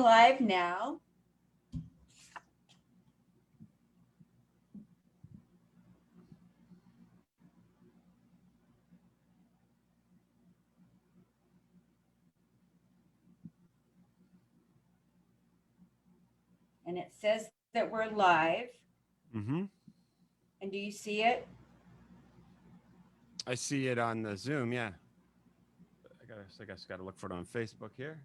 live now. And it says that we're live. Mm-hmm. And do you see it? I see it on the Zoom, yeah. I guess got to look for it on Facebook here.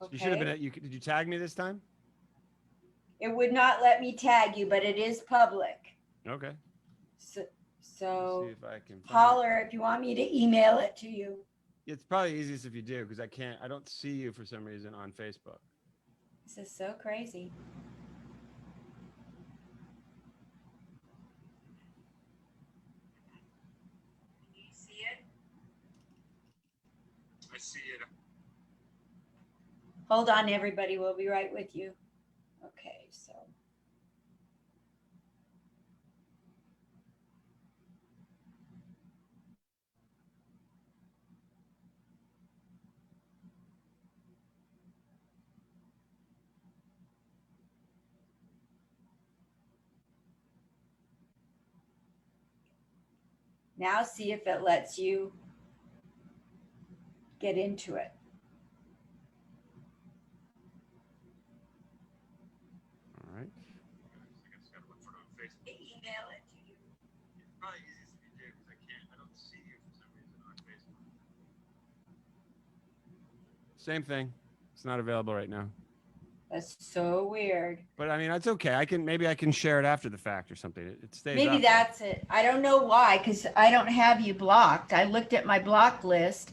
Okay. You should have been did you tag me this time? It would not let me tag you, but it is public. Okay. So see if I can holler if you want me to email it to you. It's probably easiest if you do, because I don't see you for some reason on Facebook. This is so crazy. Do you see it? I see it. Hold on, everybody. We'll be right with you. Okay, so. Now see if it lets you get into it. All right. I guess I got to look for it on Facebook. Email it to you. It's probably easiest if you do, because I don't see you for some reason on Facebook. Same thing. It's not available right now. That's so weird. But I mean, that's okay. Maybe I can share it after the fact or something. It stays Maybe up, that's right? it. I don't know why, because I don't have you blocked. I looked at my block list,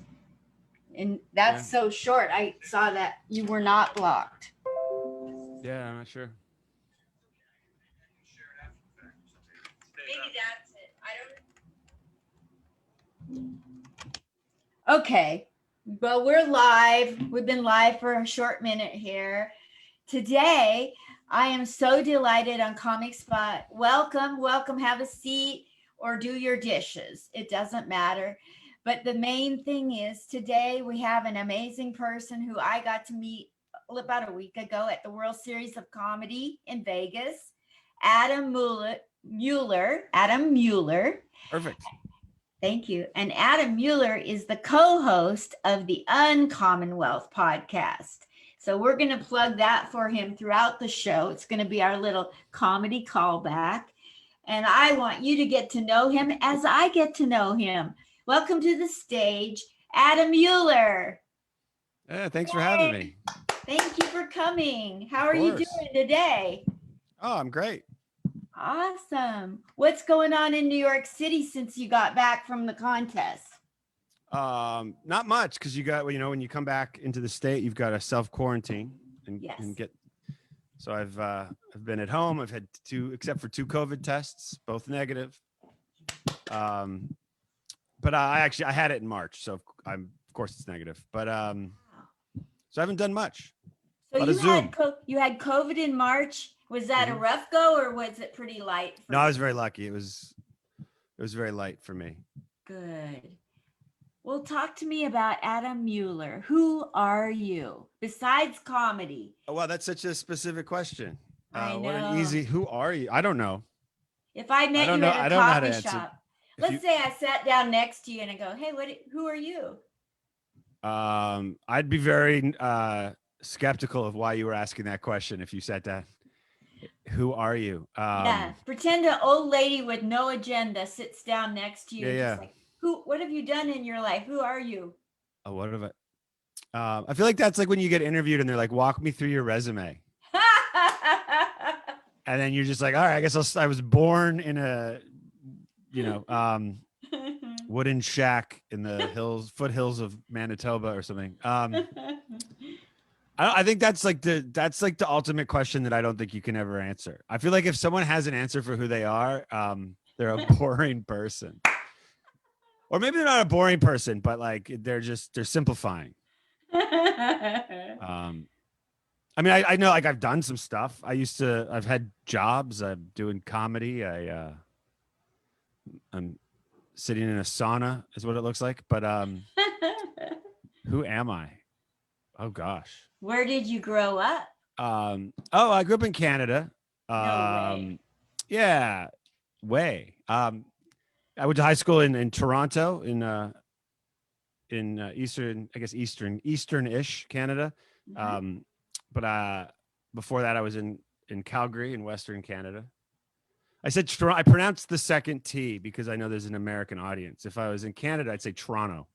and that's so short. I saw that you were not blocked. Yeah, I'm not sure. Maybe that's it. I don't. Okay. Well, we're live. We've been live for a short minute here. Today, I am so delighted on Comic Spot. Welcome, welcome. Have a seat or do your dishes. It doesn't matter. But the main thing is today we have an amazing person who I got to meet about a week ago at the World Series of Comedy in Vegas. Adam Muller. Adam Muller. Perfect. Thank you. And Adam Muller is the co-host of the Uncommonwealth podcast. So we're going to plug that for him throughout the show. It's going to be our little comedy callback. And I want you to get to know him as I get to know him. Welcome to the stage, Adam Muller. Yeah, thanks for having me. Thank you for coming. How are you doing today? Oh, I'm great. Awesome. What's going on in New York City since you got back from the contest? Not much, because you got, when you come back into the state, you've got to self-quarantine and get. So I've been at home. I've had except for two COVID tests, both negative. But I had it in March, so of course it's negative. But so I haven't done much. So you had COVID in March. Was that a rough go, or was it pretty light? No, I was very lucky. It was very light for me. Good. Well, talk to me about Adam Muller. Who are you besides comedy? Oh, wow, that's such a specific question. I know. What an easy. Who are you? I don't know. If I met you at a coffee shop, let's say I sat down next to you and I go, "Hey, who are you?" I'd be very skeptical of why you were asking that question if you sat down. Who are you? Yeah, pretend an old lady with no agenda sits down next to you. Yeah. Just like, what have you done in your life? Who are you? Oh, what have I? I feel like that's like when you get interviewed and they're like, "Walk me through your resume," and then you're just like, "All right, I guess I was born in a, wooden shack in the foothills of Manitoba or something." I think that's like the ultimate question that I don't think you can ever answer. I feel like if someone has an answer for who they are, they're a boring person. Or maybe they're not a boring person, but like they're simplifying. I mean, I know, like, I've done some stuff. I've had jobs. I'm doing comedy. I'm sitting in a sauna is what it looks like. But who am I? Oh gosh. Where did you grow up? I grew up in Canada. No way. Yeah, way. I went to high school in Toronto in eastern, I guess eastern-ish Canada. Mhm. Um, but before that, I was in Calgary in Western Canada. I pronounced the second T because I know there's an American audience. If I was in Canada, I'd say Toronto.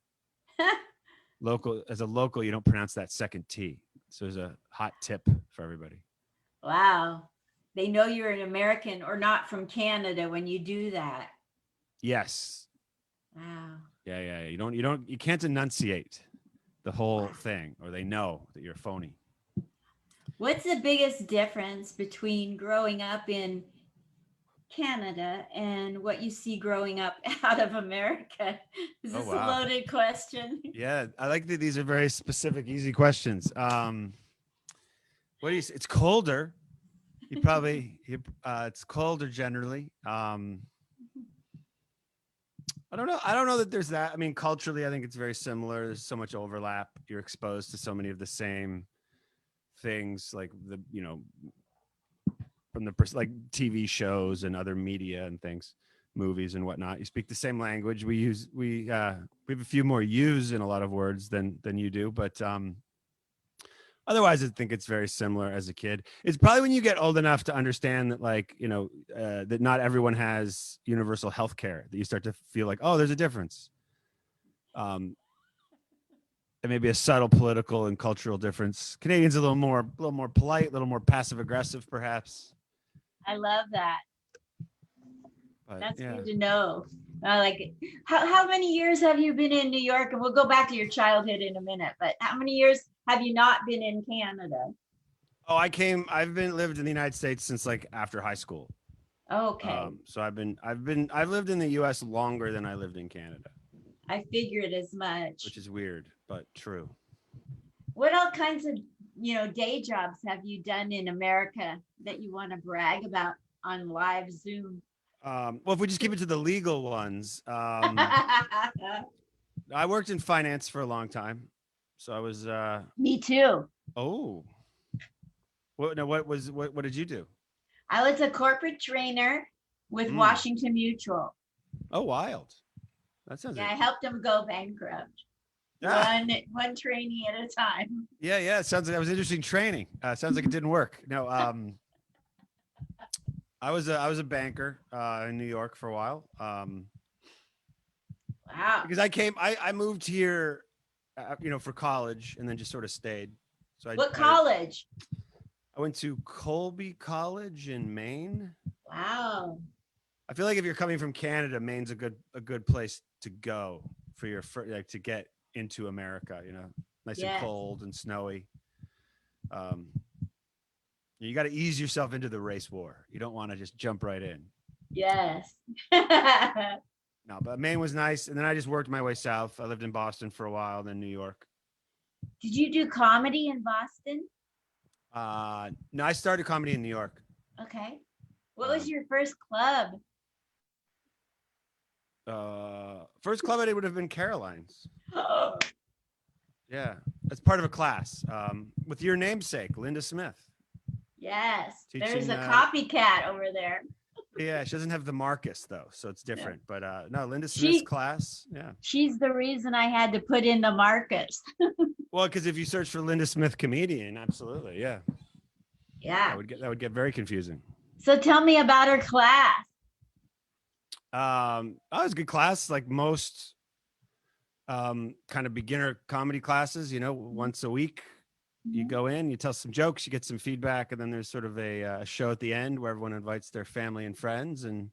As a local, you don't pronounce that second T. So there's a hot tip for everybody. Wow. They know you're an American or not from Canada when you do that. Yes. Wow. Yeah. You can't enunciate the whole thing, or they know that you're phony. What's the biggest difference between growing up in Canada and what you see growing up out of America? Is Oh this a wow. loaded question? Yeah, I like that these are very specific, easy questions. What do you say? It's colder. It's colder generally. I don't know. I don't know that there's that. I mean, culturally, I think it's very similar. There's so much overlap. You're exposed to so many of the same things, like from like TV shows and other media and things, movies and whatnot. You speak the same language. We have a few more U's in a lot of words than you do, but otherwise, I think it's very similar as a kid. It's probably when you get old enough to understand that, like, that not everyone has universal health care, that you start to feel like, oh, there's a difference. And maybe a subtle political and cultural difference. Canadians are a little more polite, a little more passive aggressive, perhaps. I love that. But That's yeah. good to know. Like, how many years have you been in New York? And we'll go back to your childhood in a minute, but how many years have you not been in Canada? Oh, I've been lived in the United States since like after high school. Okay. So I've lived in the US longer than I lived in Canada, I figured as much. which is weird, but true. What all kinds of, day jobs have you done in America that you want to brag about on live Zoom? Well, if we just keep it to the legal ones, I worked in finance for a long time. So I was Me too. oh, what did you do? I was a corporate trainer with Mm. Washington Mutual. Oh, wild. That sounds Yeah, I interesting. helped them go bankrupt. Ah, One trainee at a time. yeah. It sounds like that was interesting training. Sounds like it didn't work. No, I was a banker in New York for a while. Wow. Because I moved here, for college, and then just sort of stayed. So What college? I went to Colby College in Maine. Wow. I feel like if you're coming from Canada, Maine's a good place to go for like to get into America. Nice and Yes. cold and snowy. You got to ease yourself into the race war. You don't want to just jump right in. Yes. No, but Maine was nice, and then I just worked my way south. I lived in Boston for a while, then New York. Did you do comedy in Boston? No, I started comedy in New York. Okay. What was your first club? First club I did would have been Caroline's. Yeah, that's part of a class with your namesake, Linda Smith. Yes. Teaching, There's a copycat over there. Yeah, she doesn't have the Marcus though, so it's different. Yeah. But no, Linda Smith's class. Yeah. She's the reason I had to put in the Marcus. Well, because if you search for Linda Smith comedian, absolutely, yeah. Yeah. That would get very confusing. So tell me about her class. That was a good class, like most kind of beginner comedy classes, once a week. You go in, you tell some jokes, you get some feedback, and then there's sort of a show at the end where everyone invites their family and friends, and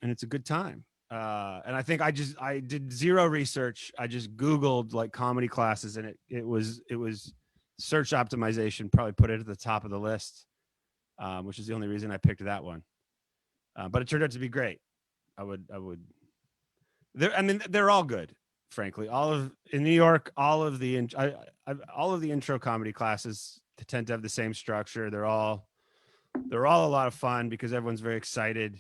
it's a good time. And I think I did zero research. I just Googled like comedy classes, and it was search optimization probably put it at the top of the list, which is the only reason I picked that one. But it turned out to be great. They're all good. Frankly, in New York, all of the intro comedy classes tend to have the same structure. They're all a lot of fun because everyone's very excited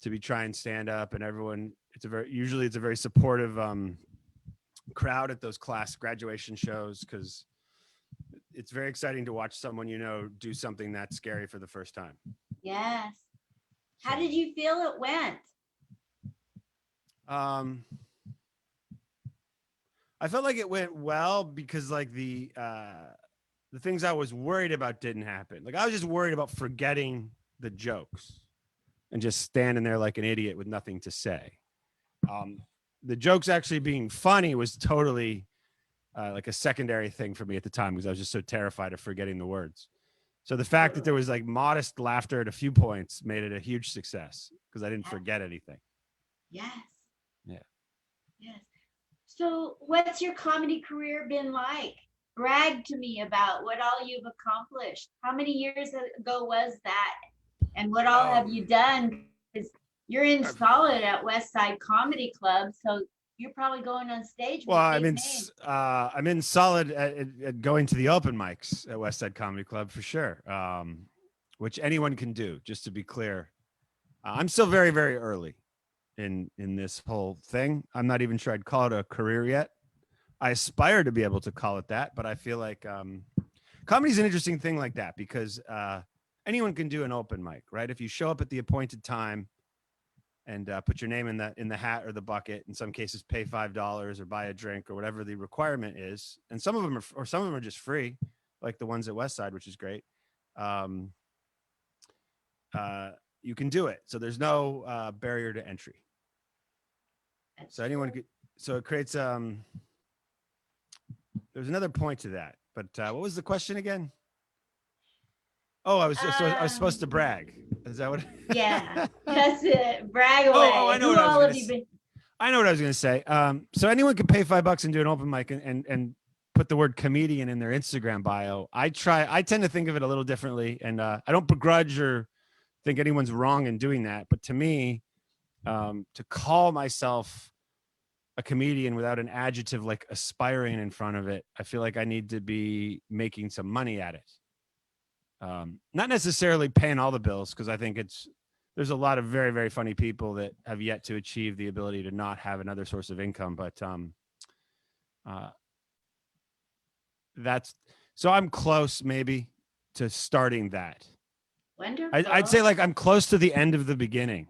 to be trying stand up, and everyone it's a very supportive crowd at those class graduation shows because it's very exciting to watch someone do something that's scary for the first time. Yes. How So, did you feel it went? I felt like it went well because like the things I was worried about didn't happen. Like I was just worried about forgetting the jokes and just standing there like an idiot with nothing to say. The jokes actually being funny was totally like a secondary thing for me at the time because I was just so terrified of forgetting the words. So the fact that there was like modest laughter at a few points made it a huge success because I didn't forget anything. Yes. Yeah. Yes. So what's your comedy career been like? Brag to me about what all you've accomplished. How many years ago was that? And what all have you done? Because you're in solid at West Side Comedy Club, so you're probably going on stage with Well, big names. I'm in solid at going to the open mics at West Side Comedy Club for sure, which anyone can do. Just to be clear, I'm still very, very early in this whole thing. I'm not even sure I'd call it a career yet. I aspire to be able to call it that, but I feel like comedy is an interesting thing like that because anyone can do an open mic, right? If you show up at the appointed time and put your name in the hat or the bucket. In some cases, pay $5 or buy a drink or whatever the requirement is. And some of them are just free, like the ones at Westside, which is great. You can do it. So there's no barrier to entry. That's So anyone could. So it creates. There's another point to that, but what was the question again? Oh, I was supposed to brag. Is that what? Yeah, that's it. Brag away. Oh, I know Who what I was all gonna have you say. been? I know what I was going to say. So anyone can pay $5 and do an open mic and put the word comedian in their Instagram bio. I tend to think of it a little differently, and I don't begrudge or think anyone's wrong in doing that. But to me, to call myself a comedian without an adjective like aspiring in front of it, I feel like I need to be making some money at it. Not necessarily paying all the bills, because I think there's a lot of very, very funny people that have yet to achieve the ability to not have another source of income. But so I'm close maybe to starting that. Wonderful. I'd say like I'm close to the end of the beginning.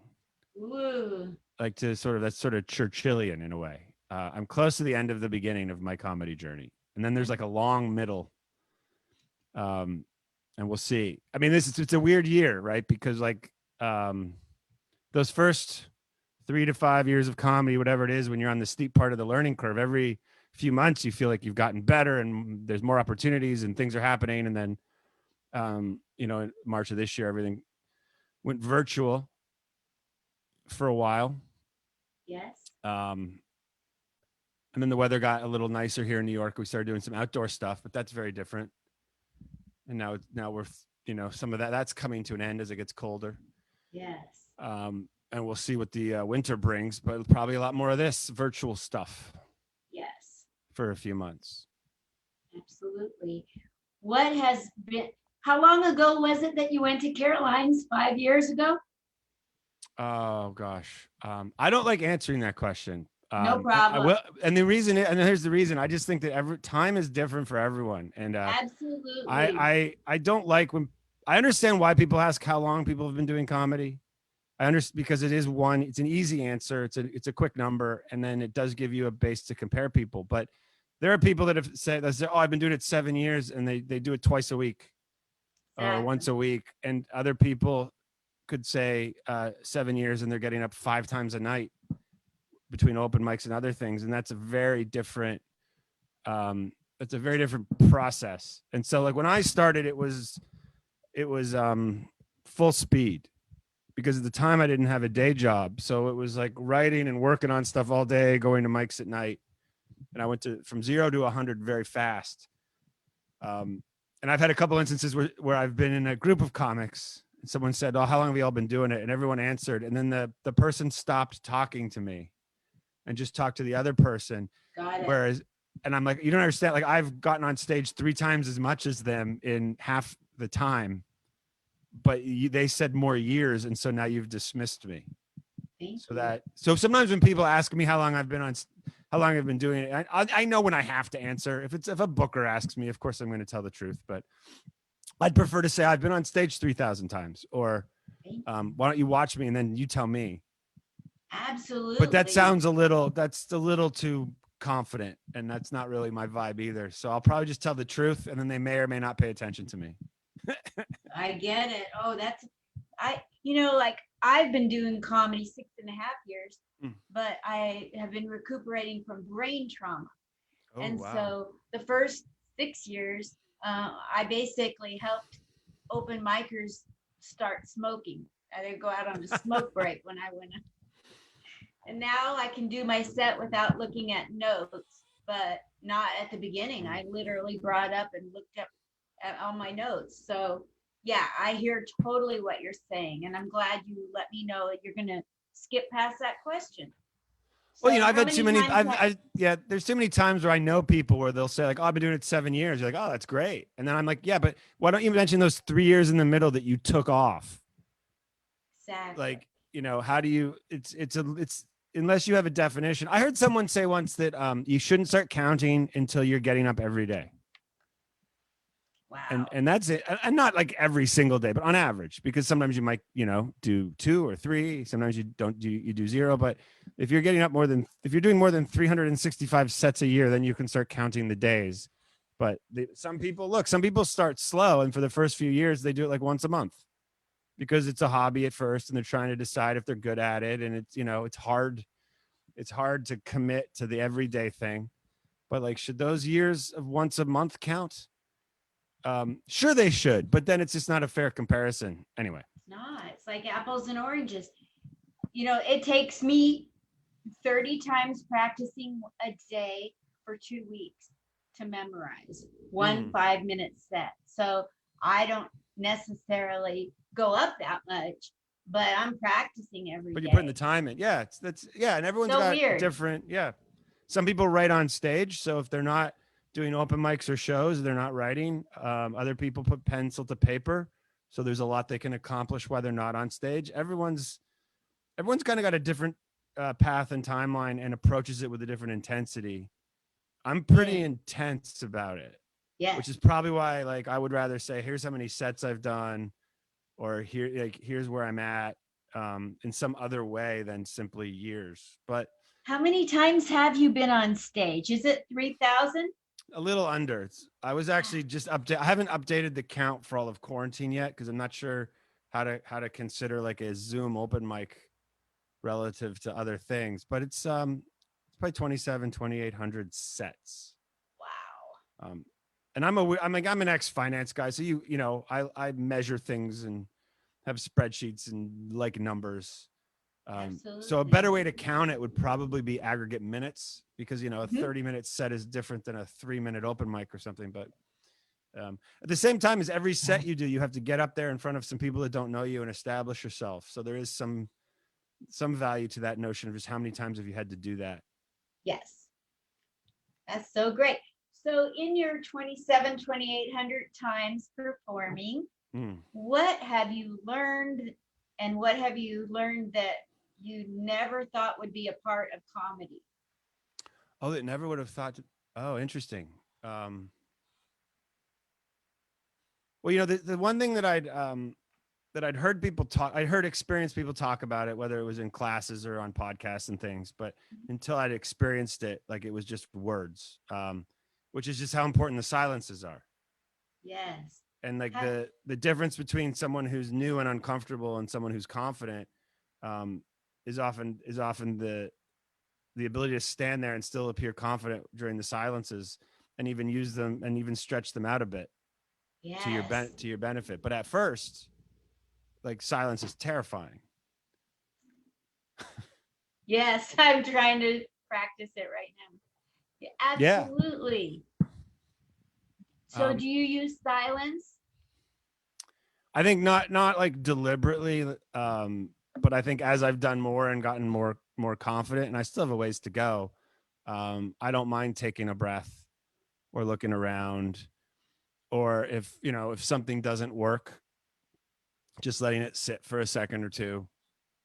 Ooh. Like that's sort of Churchillian in a way. I'm close to the end of the beginning of my comedy journey. And then there's like a long middle. And we'll see. I mean, it's a weird year, right? Because like those first 3 to 5 years of comedy, whatever it is, when you're on the steep part of the learning curve, every few months you feel like you've gotten better and there's more opportunities and things are happening. And then, in March of this year, everything went virtual for a while. Yes. And then the weather got a little nicer here in New York. We started doing some outdoor stuff, but that's very different. And now we're, some of that's coming to an end as it gets colder. Yes. And we'll see what the winter brings, but probably a lot more of this virtual stuff. Yes. For a few months. Absolutely. How long ago was it that you went to Caroline's? 5 years ago? Oh gosh. I don't like answering that question. No problem. And here's the reason. I just think that every time is different for everyone. And absolutely. I don't like when I understand why people ask how long people have been doing comedy. I understand because it's an easy answer. It's a quick number, and then it does give you a base to compare people. But there are people that have said, "Oh, I've been doing it 7 years," and they do it twice a week or once a week. And other people could say 7 years, and they're getting up 5 times a night between open mics and other things, and that's a very different. It's a very different process. And so, like when I started, it was full speed. Because at the time I didn't have a day job. So it was like writing and working on stuff all day, going to mics at night. And I went from 0 to 100 very fast. And I've had a couple instances where I've been in a group of comics and someone said, "Oh, how long have you all been doing it?" And everyone answered. And then the person stopped talking to me and just talked to the other person. Got it. Whereas, and I'm like, you don't understand. Like I've gotten on stage 3 times as much as them in half the time. But they said more years, and so now you've dismissed me. Thank So you. sometimes when people ask me how long I've been doing it, I know when I have to answer. If a booker asks me, of course I'm going to tell the truth, but I'd prefer to say I've been on stage 3,000 times, or Thank you. why don't you watch me and then you tell me. But Absolutely. that's a little too confident, and that's not really my vibe either. So I'll probably just tell the truth, and then they may or may not pay attention to me. I get it. Oh, like I've been doing comedy 6.5 years, Mm. but I have been recuperating from brain trauma. Oh And wow. so the first 6 years, I basically helped open micers start smoking. I'd go out on a smoke break when I went. And now I can do my set without looking at notes, but not at the beginning. I literally brought up and looked up at all my notes. So yeah, I hear totally what you're saying, and I'm glad you let me know that you're gonna skip past that question. Well, So I've how had too many many. times have Yeah. There's too many times where I know people where they'll say like, "Oh, I've been doing it 7 years." You're like, "Oh, that's great," and then I'm like, "Yeah, but why don't you mention those 3 years in the middle that you took off?" exactly? Like, how do you? It's unless you have a definition. I heard someone say once that you shouldn't start counting until you're getting up every day. and Wow. and that's it, and not like every single day, but on average, because sometimes you might do 2 or 3, sometimes you don't do, you do 0. But if you're doing more than 365 sets a year, then you can start counting the days. But some people start slow, and for the first few years they do it like once a month because it's a hobby at first, and they're trying to decide if they're good at it, and it's hard to commit to the everyday thing. But like, should those years of once a month count? Sure they should, but then it's just not a fair comparison anyway. It's not. It's like apples and oranges. It takes me 30 times practicing a day for 2 weeks to memorize one Mm. 5 minute set. So I don't necessarily go up that much, but I'm practicing every But you're putting the day. time in. Yeah, and everyone's So got weird. different. Yeah, some people write on stage, so if they're not doing open mics or shows, they're not writing. Other people put pencil to paper, so there's a lot they can accomplish while they're not on stage. Everyone's kind of got a different path and timeline, and approaches it with a different intensity. I'm pretty Yeah. intense about it, which Yes. is probably why like I would rather say, here's how many sets I've done, or here's where I'm at, in some other way than simply years. But How many times have you been on stage? Is it 3,000? a little under. I was actually just update. I haven't updated the count for all of quarantine yet because I'm not sure how to consider like a Zoom open mic relative to other things. But it's probably 2,800 sets. Wow. Um, and I'm an ex finance guy, so I measure things and have spreadsheets and like numbers. So a Absolutely. better way to count it would probably be aggregate minutes, because a Mhm. 30-minute set is different than a 3-minute open mic or something. But at the same time, as every set you do, you have to get up there in front of some people that don't know you and establish yourself. So there is some value to that notion of just how many times have you had to do that. Yes. That's so great. So in your 2,800 times performing, Mm. what have you learned, and what have you learned that you never thought would be a part of comedy? Oh, that never would have thought. Oh, interesting. Um, well, the one thing that I'd heard people talk, I'd heard experienced people talk about it, whether it was in classes or on podcasts and things, but until I'd experienced it, like it was just words, which is just how important the silences are. Yes. And like Ha- the difference between someone who's new and uncomfortable and someone who's confident, um, is often the ability to stand there and still appear confident during the silences, and even use them and even stretch them out a bit yes. to your benefit. But at first, like, silence is terrifying. Yes. I'm trying to practice it right now. Yeah, Yeah. absolutely. So Um, do you use silence? I think not like deliberately, but I think as I've done more and gotten more confident, and I still have a ways to go, I don't mind taking a breath or looking around, or if something doesn't work, just letting it sit for a second or two.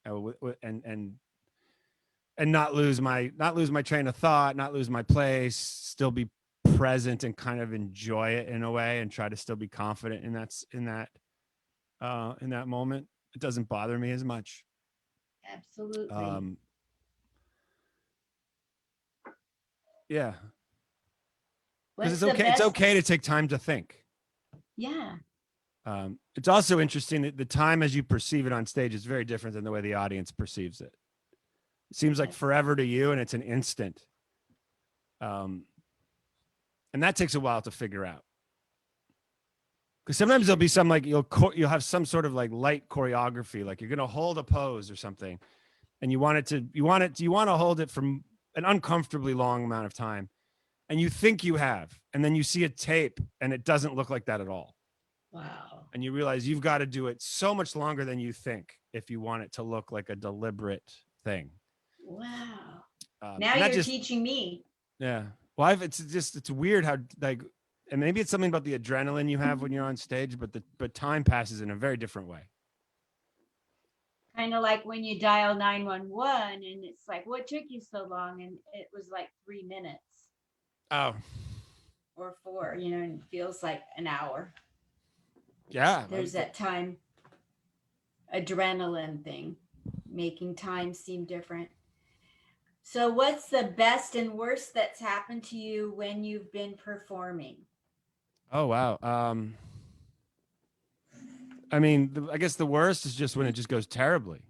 and not lose my train of thought, not lose my place, still be present and kind of enjoy it in a way, and try to still be confident in that moment. It doesn't bother me as much. Absolutely. Um, yeah, because What's it's the okay. It's best? okay to take time to think. Yeah. It's also interesting that the time as you perceive it on stage is very different than the way the audience perceives it. It seems like Yes. forever to you, and it's an instant. And that takes a while to figure out. Because sometimes there'll be some like you'll have some sort of like light choreography, like you're gonna hold a pose or something, and you want to hold it for an uncomfortably long amount of time, and you think you have, and then you see a tape, and it doesn't look like that at all, Wow. and you realize you've got to do it so much longer than you think if you want it to look like a deliberate thing. Wow. Now And that you're just teaching me. yeah. Well, it's weird how like, and maybe it's something about the adrenaline you have when you're on stage, but time passes in a very different way. Kind of like when you dial 911 and it's like, what took you so long? And it was like 3 minutes Oh, or four, and it feels like an hour. yeah. There's that time adrenaline thing, making time seem different. So, what's the best and worst that's happened to you when you've been performing? Oh, wow. I mean, I guess the worst is just when it just goes terribly.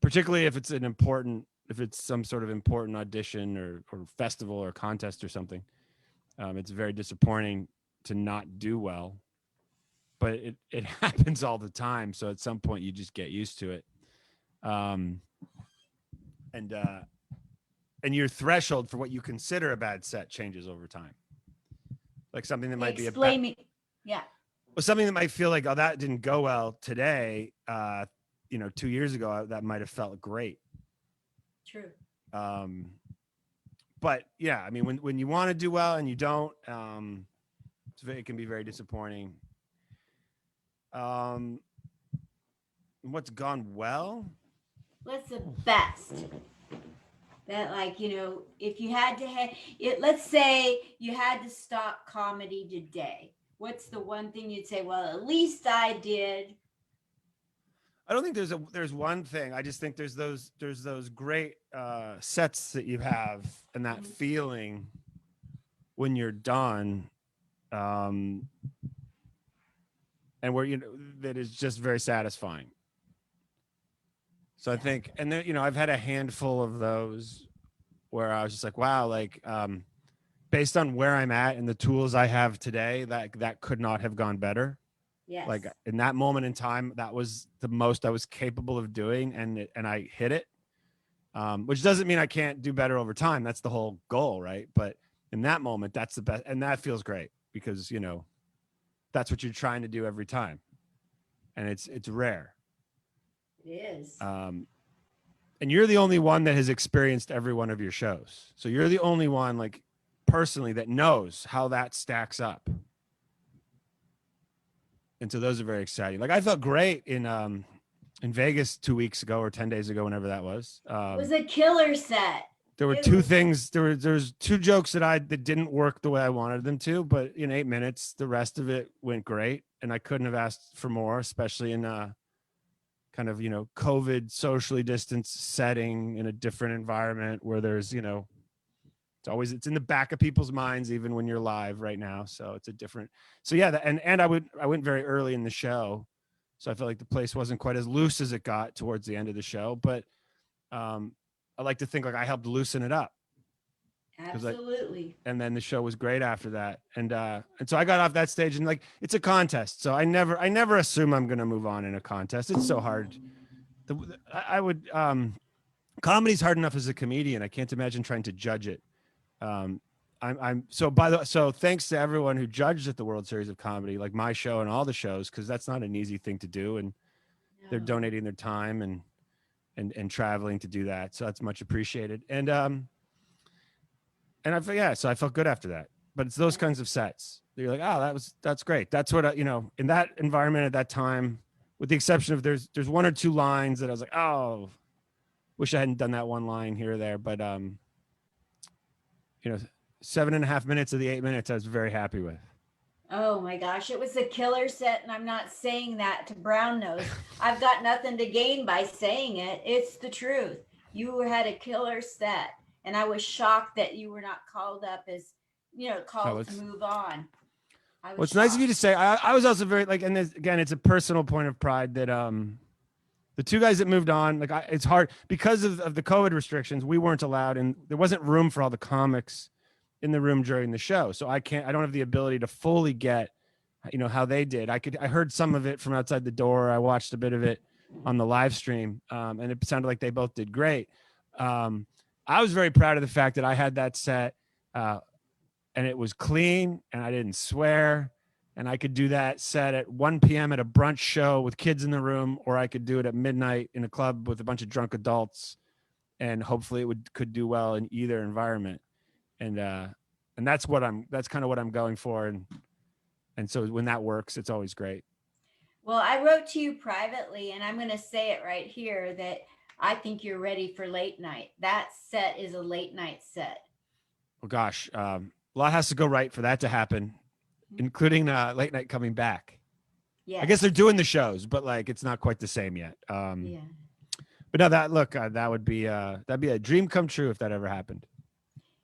Particularly if if it's some sort of important audition or festival or contest or something. It's very disappointing to not do well, but it happens all the time. So at some point you just get used to it. Um, and your threshold for what you consider a bad set changes over time. Like something that might be a bad, Explain me. Yeah, well, something that might feel like, oh, that didn't go well today. 2 years ago, that might have felt great. true. Um, but yeah, I mean, when you want to do well and you don't, it can be very disappointing. Um, what's gone well? What's the best? That, like, if you had to it, let's say you had to stop comedy today. What's the one thing you'd say? Well, at least I did. I don't think there's one thing. I just think there's those great sets that you have, and that feeling when you're done, and where that is just very satisfying. So I think, and then I've had a handful of those where I was just like, wow, like based on where I'm at and the tools I have today, that could not have gone better. Yes. Like in that moment in time, that was the most I was capable of doing, and I hit it. Which doesn't mean I can't do better over time. That's the whole goal, right? But in that moment, that's the best, and that feels great because that's what you're trying to do every time, and it's rare. It is. And you're the only one that has experienced every one of your shows, so you're the only one, like personally, that knows how that stacks up. And so those are very exciting. Like I felt great in Vegas 2 weeks ago or 10 days ago, whenever that was. It was a killer set. There were two things. There's two jokes that didn't work the way I wanted them to, but in 8 minutes, the rest of it went great, and I couldn't have asked for more, especially in a kind of COVID socially distanced setting in a different environment where there's it's in the back of people's minds even when you're live right now. So it's a different. So yeah, and I went very early in the show, so I felt like the place wasn't quite as loose as it got towards the end of the show, but I like to think like I helped loosen it up. Absolutely. And then the show was great after that. And so I got off that stage, and like, it's a contest. So I never assume I'm going to move on in a contest. It's so hard. I would, comedy's hard enough as a comedian. I can't imagine trying to judge it. So thanks to everyone who judged at the World Series of Comedy, like my show and all the shows, cause that's not an easy thing to do. And they're donating their time and traveling to do that. So that's much appreciated. So I felt good after that. But it's those kinds of sets. You're like, oh, that's great. That's what in that environment at that time with the exception of there's one or two lines that I was like, oh, wish I hadn't done that one line here or there. But 7.5 minutes of the 8 minutes I was very happy with. Oh my gosh, it was a killer set, and I'm not saying that to brown nose. I've got nothing to gain by saying it. It's the truth. You had a killer set, and I was shocked that you were not called up as, called to move on. Well, it's nice of you to say. I was also very and again, it's a personal point of pride that the two guys that moved on, it's hard because of the COVID restrictions. We weren't allowed, and there wasn't room for all the comics in the room during the show. So I don't have the ability to fully get, how they did. I heard some of it from outside the door. I watched a bit of it on the live stream. And it sounded like they both did great. I was very proud of the fact that I had that set, and it was clean and I didn't swear, and I could do that set at 1 p.m. at a brunch show with kids in the room, or I could do it at midnight in a club with a bunch of drunk adults, and hopefully could do well in either environment. And that's kind of what I'm going for. And so when that works, it's always great. Well, I wrote to you privately, and I'm going to say it right here that I think you're ready for late night. That set is a late night set. Well, gosh, a lot has to go right for that to happen, including late night coming back. Yeah, I guess they're doing the shows, but it's not quite the same yet. Yeah. But no, that would be that'd be a dream come true if that ever happened.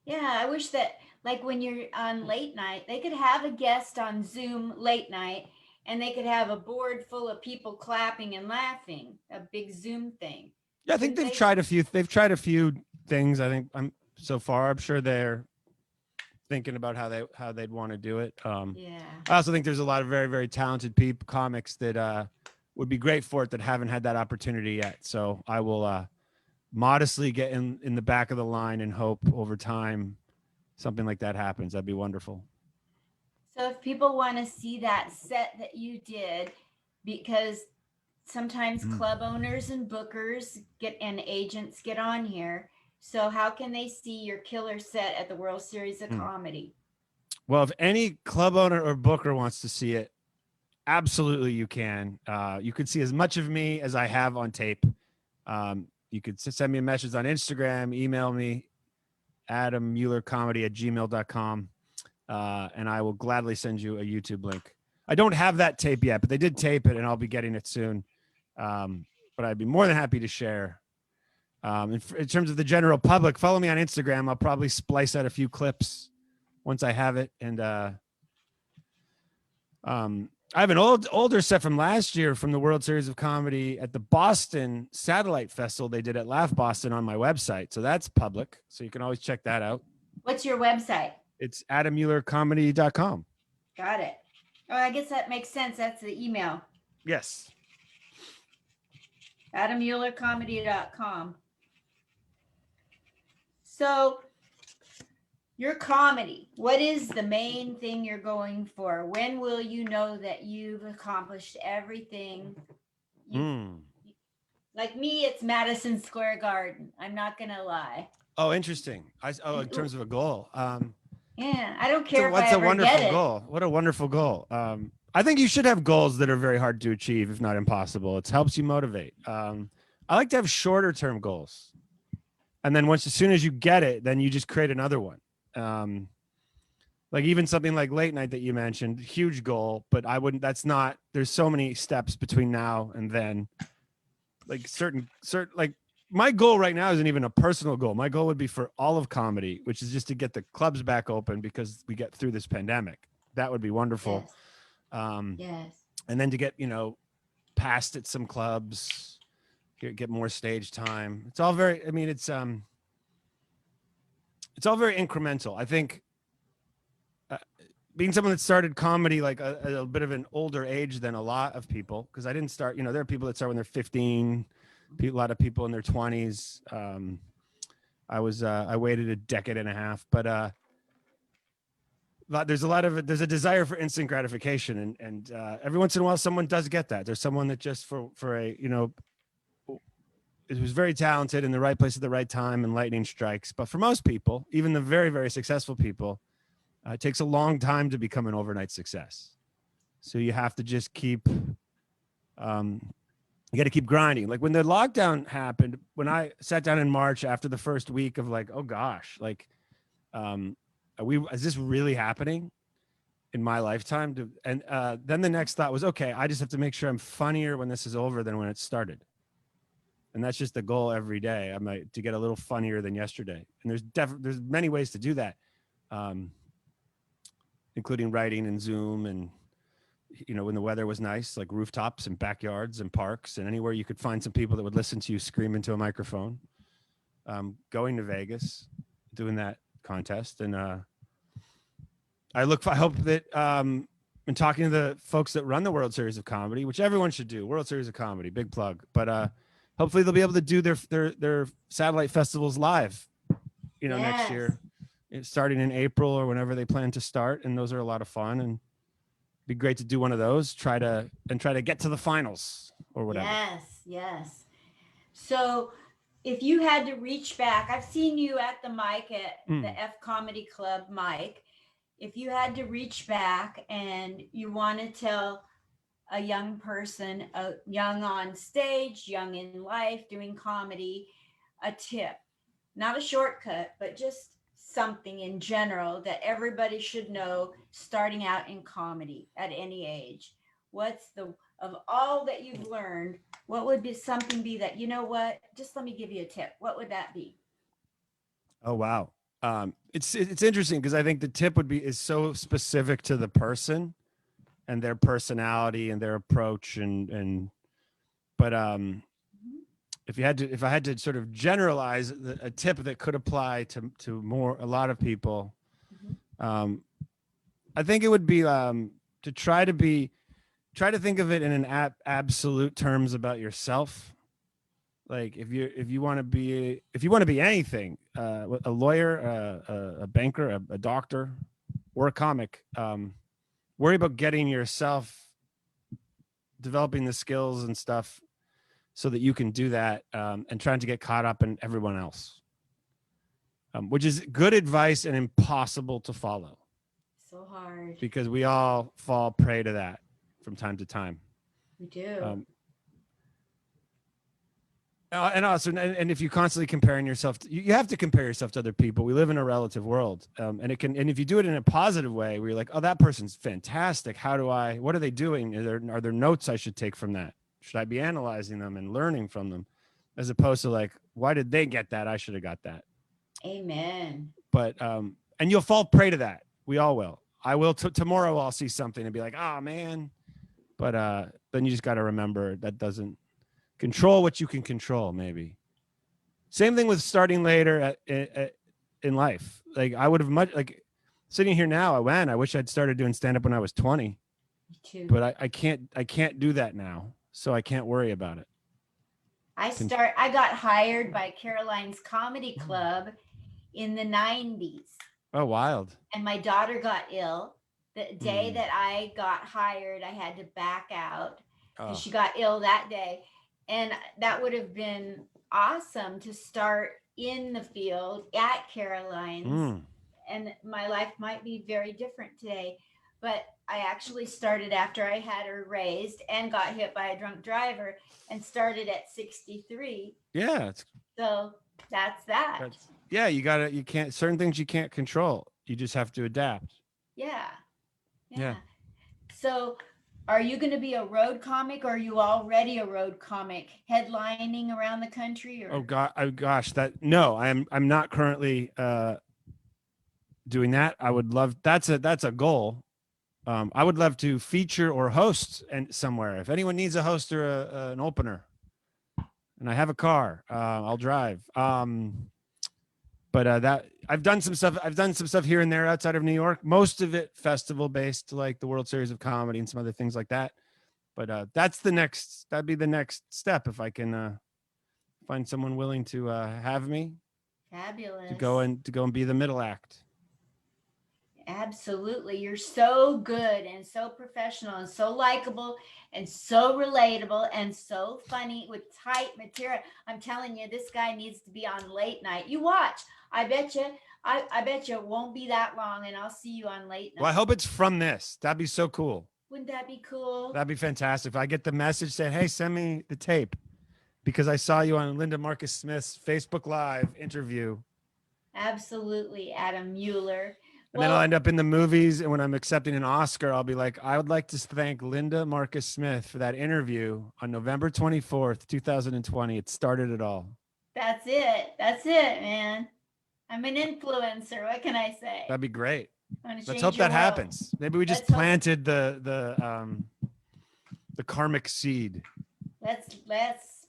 Yeah, I wish that when you're on late night, they could have a guest on Zoom late night, and they could have a board full of people clapping and laughing, a big Zoom thing. Yeah, I think they've tried a few things. I think so far. I'm sure they're thinking about how they'd want to do it. Yeah. I also think there's a lot of very, very talented comics that would be great for it that haven't had that opportunity yet. So I will modestly get in the back of the line and hope over time something like that happens. That'd be wonderful. So if people want to see that set that you did, because sometimes club owners and bookers and agents get on here. So how can they see your killer set at the World Series of Comedy? Well, if any club owner or booker wants to see it, absolutely you can. You can see as much of me as I have on tape. You could send me a message on Instagram, email me, adammullercomedy@gmail.com, and I will gladly send you a YouTube link. I don't have that tape yet, but they did tape it, and I'll be getting it soon. But I'd be more than happy to share. In terms of the general public, follow me on Instagram. I'll probably splice out a few clips once I have it. And I have an older set from last year from the World Series of Comedy at the Boston Satellite Festival they did at Laugh Boston on my website. So that's public. So you can always check that out. What's your website? It's adammullercomedy.com. Got it. Oh, I guess that makes sense. That's the email. Yes. adammullercomedy.com. So your comedy, what is the main thing you're going for? When will you know that you've accomplished everything? Like me, it's Madison Square Garden. I'm not going to lie. Oh, interesting. In terms of a goal. Yeah, I don't care what's a wonderful goal. What a wonderful goal. I think you should have goals that are very hard to achieve, if not impossible. It helps you motivate. I like to have shorter term goals. And then as soon as you get it, then you just create another one. Like even something like late night that you mentioned, huge goal, but there's so many steps between now and then. Like certain, my goal right now isn't even a personal goal. My goal would be for all of comedy, which is just to get the clubs back open because we get through this pandemic. That would be wonderful. Yes. Yes. And then to get, past at some clubs, get more stage time. It's all very, it's all very incremental. I think being someone that started comedy like a bit of an older age than a lot of people, because I didn't start, there are people that start when they're 15, a lot of people in their 20s. I waited a decade and a half, but there's a desire for instant gratification, and every once in a while someone does get that. There's someone that just for a it was very talented in the right place at the right time, and lightning strikes. But for most people, even the very, very successful people, it takes a long time to become an overnight success. So you have to just keep You got to keep grinding. Like when the lockdown happened, when I sat down in March after the first week of like, oh gosh, like, is this really happening in my lifetime? And then the next thought was, okay, I just have to make sure I'm funnier when this is over than when it started. And that's just the goal every day. I'm like to get a little funnier than yesterday. And there's many ways to do that, including writing and Zoom and, when the weather was nice, like rooftops and backyards and parks and anywhere you could find some people that would listen to you scream into a microphone. Going to Vegas, doing that contest. And I hope that in talking to the folks that run the World Series of Comedy, which everyone should do, World Series of Comedy, big plug. But hopefully they'll be able to do their satellite festivals live, next year, starting in April or whenever they plan to start. And those are a lot of fun, and be great to do one of those, try to get to the finals or whatever. Yes. So if you had to reach back, I've seen you at the mic at the F Comedy Club mic. If you had to reach back and you want to tell a young person, young on stage, young in life, doing comedy, a tip, not a shortcut, but just something in general that everybody should know starting out in comedy at any age, of all that you've learned, what would be something that, just let me give you a tip. What would that be? Oh, wow. It's interesting because I think the tip is so specific to the person and their personality and their approach but if I had to sort of generalize a tip that could apply to a lot of people, I think it would be to try to think of it in an absolute terms about yourself. Like if you want to be anything, a lawyer, a banker, a doctor, or a comic, worry about getting yourself, developing the skills and stuff so that you can do that, and trying to get caught up in everyone else, which is good advice and impossible to follow. So hard. Because we all fall prey to that from time to time. We do. And also, and if you constantly comparing yourself, you have to compare yourself to other people. We live in a relative world, and if you do it in a positive way, where you're like, oh, that person's fantastic. What are they doing? Are there notes I should take from that? Should I be analyzing them and learning from them, as opposed to like, why did they get that? I should have got that. Amen. But and you'll fall prey to that. We all will. I will. Tomorrow I'll see something and be like, oh man. But then you just got to remember that doesn't control what you can control. Maybe. Same thing with starting later in life. Like I would have sitting here now. I wish I'd started doing stand up when I was 20. Me too. But I can't do that now. So I can't worry about it. I got hired by Caroline's Comedy Club in the 90s. Oh, wild. And my daughter got ill. The day that I got hired, I had to back out because she got ill that day. And that would have been awesome to start in the field at Caroline's. And my life might be very different today. But I actually started after I had her raised and got hit by a drunk driver and started at 63. Yeah. So that's that. Certain things you can't control. You just have to adapt. Yeah. So are you going to be a road comic, or are you already a road comic headlining around the country? Or? No, I'm not currently doing that. I would love, that's a goal. I would love to feature or host somewhere. If anyone needs a host or an opener, and I have a car, I'll drive. But that I've done some stuff here and there outside of New York. Most of it festival based, like the World Series of Comedy and some other things like that. But that'd be the next step if I can find someone willing to have me. Fabulous. To go and be the middle act. Absolutely. You're so good and so professional and so likable and so relatable and so funny with tight material. I'm telling you, this guy needs to be on late night. You watch. I bet you it won't be that long, and I'll see you on late night. Well, I hope it's from this. That'd be so cool. Wouldn't that be cool? That'd be fantastic. If I get the message saying, "Hey, send me the tape," because I saw you on Linda Marcus Smith's Facebook Live interview. Absolutely, Adam Mueller. And then I'll Well, end up in the movies. And when I'm accepting an Oscar, I'll be like, I would like to thank Linda Marcus Smith for that interview on November 24th, 2020. It started it all. that's it. That's it, man. I'm an influencer. What can I say? That'd be great. I'm gonna Let's change hope your that world. happens. Maybe we just Let's hope- planted the karmic seed. Let's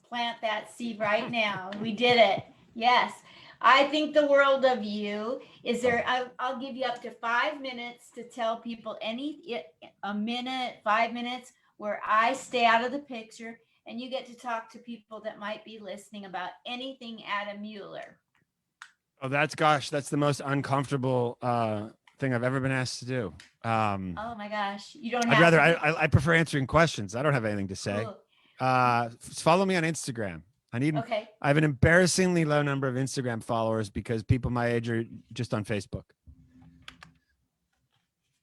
plant that seed right now. We did it. Yes. I think the world of you. Is there? I'll give you up to 5 minutes to tell people a minute, 5 minutes where I stay out of the picture, and you get to talk to people that might be listening about anything Adam Mueller. Oh, that's the most uncomfortable thing I've ever been asked to do. Oh my gosh, you don't have. I'd rather. I prefer answering questions. I don't have anything to say. Cool. Follow me on Instagram. Okay. I have an embarrassingly low number of Instagram followers because people my age are just on Facebook,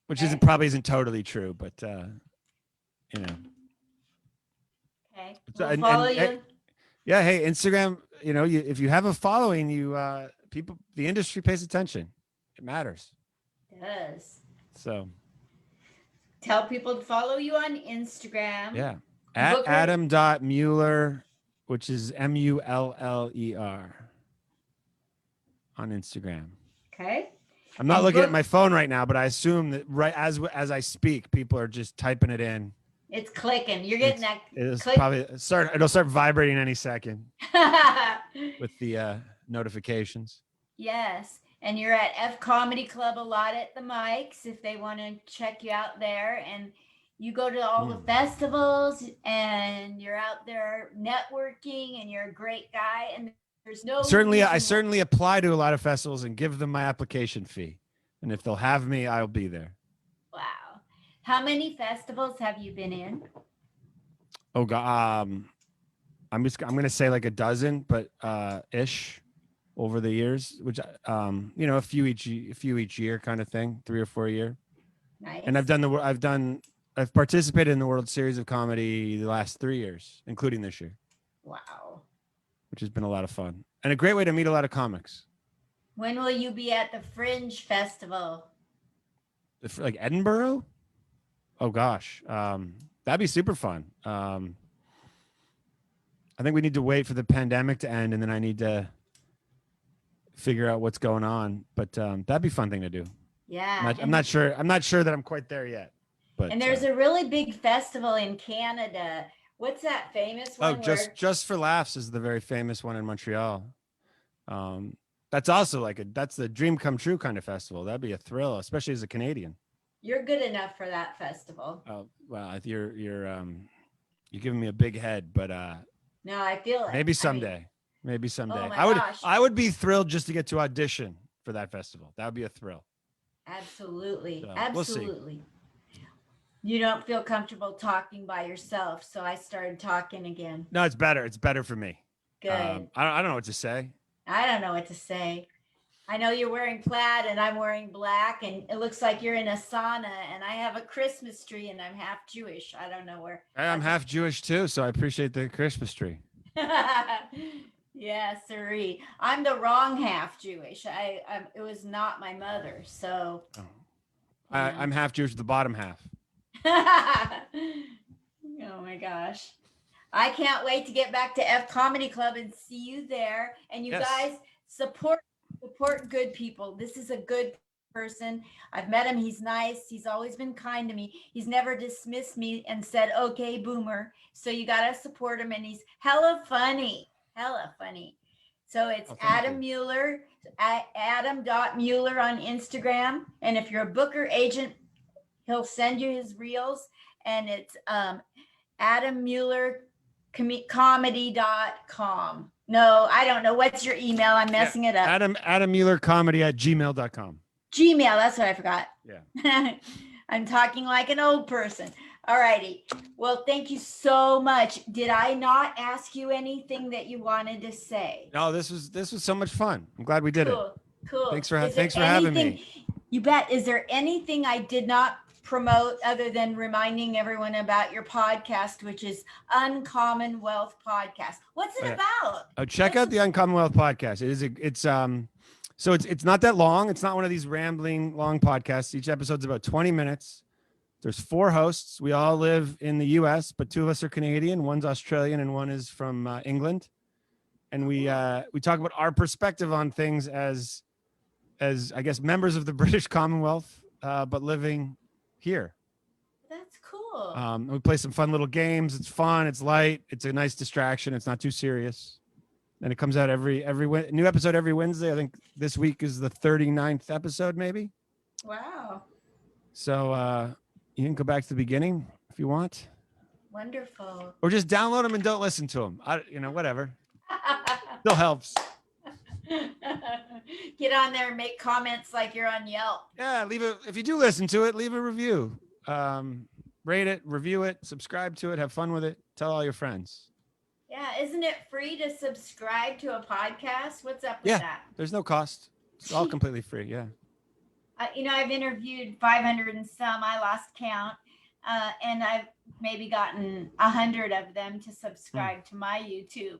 which Okay. isn't totally true, but you know. Okay. So- We'll follow you. hey, yeah, hey, Instagram. You know, if you have a following, the industry pays attention. It matters. It does. So Tell people to follow you on Instagram. yeah, at Booker- Adam.Mueller, which is Muller on Instagram. Okay. I'm not And looking at my phone right now, but I assume that right as I speak, people are just typing it in. It's clicking. You're getting that. It'll click. start vibrating any second with the notifications. Yes. And you're at F Comedy Club a lot at the mics if they want to check you out there. And you go to all the festivals and you're out there networking and you're a great guy. And there's no I certainly apply to a lot of festivals and give them my application fee. And if they'll have me, I'll be there. Wow. How many festivals have you been in? Oh God. I'm gonna say like a dozen, but ish over the years, which a few each year kind of thing, 3 or 4 a year. Nice. And I've participated in the World Series of Comedy the last 3 years, including this year. Wow. Which has been a lot of fun and a great way to meet a lot of comics. When will you be at the Fringe Festival? Like Edinburgh? Oh gosh, that'd be super fun. I think we need to wait for the pandemic to end, and then I need to figure out what's going on. But that'd be a fun thing to do. Yeah. I'm not sure that I'm quite there yet. But and there's a really big festival in Canada. What's that famous one? Just for Laughs is the very famous one in Montreal. That's also that's the dream come true kind of festival. That'd be a thrill, especially as a Canadian. You're good enough for that festival. Oh well, you're giving me a big head, but no, I feel it. Maybe someday. Oh my I would be thrilled just to get to audition for that festival. That would be a thrill. Absolutely. So, absolutely. You don't feel comfortable talking by yourself, so I started talking again. No, it's better. It's better for me. Good. I don't know what to say. I don't know what to say. I know you're wearing plaid and I'm wearing black, and it looks like you're in a sauna, and I have a Christmas tree, and I'm half Jewish. I don't know where. I'm half Jewish too, so I appreciate the Christmas tree. Yeah, sirree. I'm the wrong half Jewish. It was not my mother, so. Oh. I'm half Jewish, the bottom half. Oh my gosh. I can't wait to get back to F Comedy Club and see you there. And you guys support good people. This is a good person. I've met him. He's nice. He's always been kind to me. He's never dismissed me and said, okay, boomer. So you got to support him. And he's hella funny. So it's Adam Mueller, Adam.Mueller on Instagram. And if you're a booker agent, he'll send you his reels. And it's Adam Mueller comedy.com. No, I don't know. What's your email? I'm messing it up. Adam Mueller comedy at gmail.com. Gmail. That's what I forgot. Yeah. I'm talking like an old person. All righty. Well, thank you so much. Did I not ask you anything that you wanted to say? No, this was so much fun. I'm glad we did it. Cool. Thanks for having me. You bet. Is there anything I did not promote other than reminding everyone about your podcast, which is Uncommon Wealth Podcast? What's it about? Oh, check out the Uncommon Wealth podcast. It's not that long. It's not one of these rambling long podcasts. Each episode's about 20 minutes. There's 4 hosts. We all live in the US, but 2 of us are Canadian. One's Australian and one is from England. And we talk about our perspective on things as I guess members of the British Commonwealth, but living here. That's cool. We play some fun little games. It's fun. It's light. It's a nice distraction. It's not too serious. And it comes out every new episode every Wednesday. I think this week is the 39th episode, maybe. Wow. So you can go back to the beginning if you want. Wonderful. Or just download them and don't listen to them. Whatever. Still helps. Get on there and make comments like you're on Yelp. Yeah, if you do listen to it, leave a review. Rate it, review it, subscribe to it, have fun with it, tell all your friends. Yeah, isn't it free to subscribe to a podcast? What's up with that? There's no cost. It's all completely free. Yeah. I've interviewed 500 and some. I lost count, and I've maybe gotten 100 of them to subscribe to my YouTube.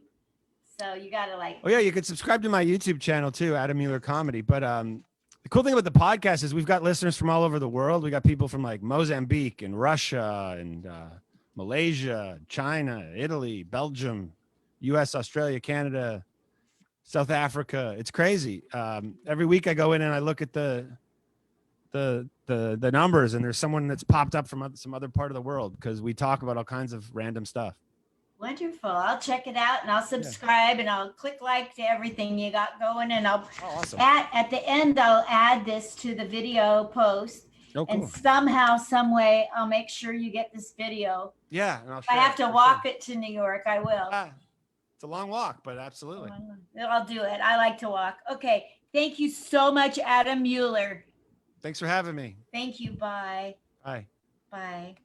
So you got to Oh yeah, you could subscribe to my YouTube channel too, Adam Muller Comedy. But the cool thing about the podcast is we've got listeners from all over the world. We got people from like Mozambique and Russia and Malaysia, China, Italy, Belgium, US, Australia, Canada, South Africa. It's crazy. Every week I go in and I look at the numbers, and there's someone that's popped up from some other part of the world because we talk about all kinds of random stuff. Wonderful. I'll check it out and I'll subscribe and I'll click like to everything you got going, and I'll awesome. at the end I'll add this to the video post. Oh, cool. And somehow, some way, I'll make sure you get this video. Yeah, and I have to walk it to New York. I will. It's a long walk, but absolutely. I'll do it. I like to walk. Okay. Thank you so much, Adam Muller. Thanks for having me. Thank you. Bye. Bye. Bye.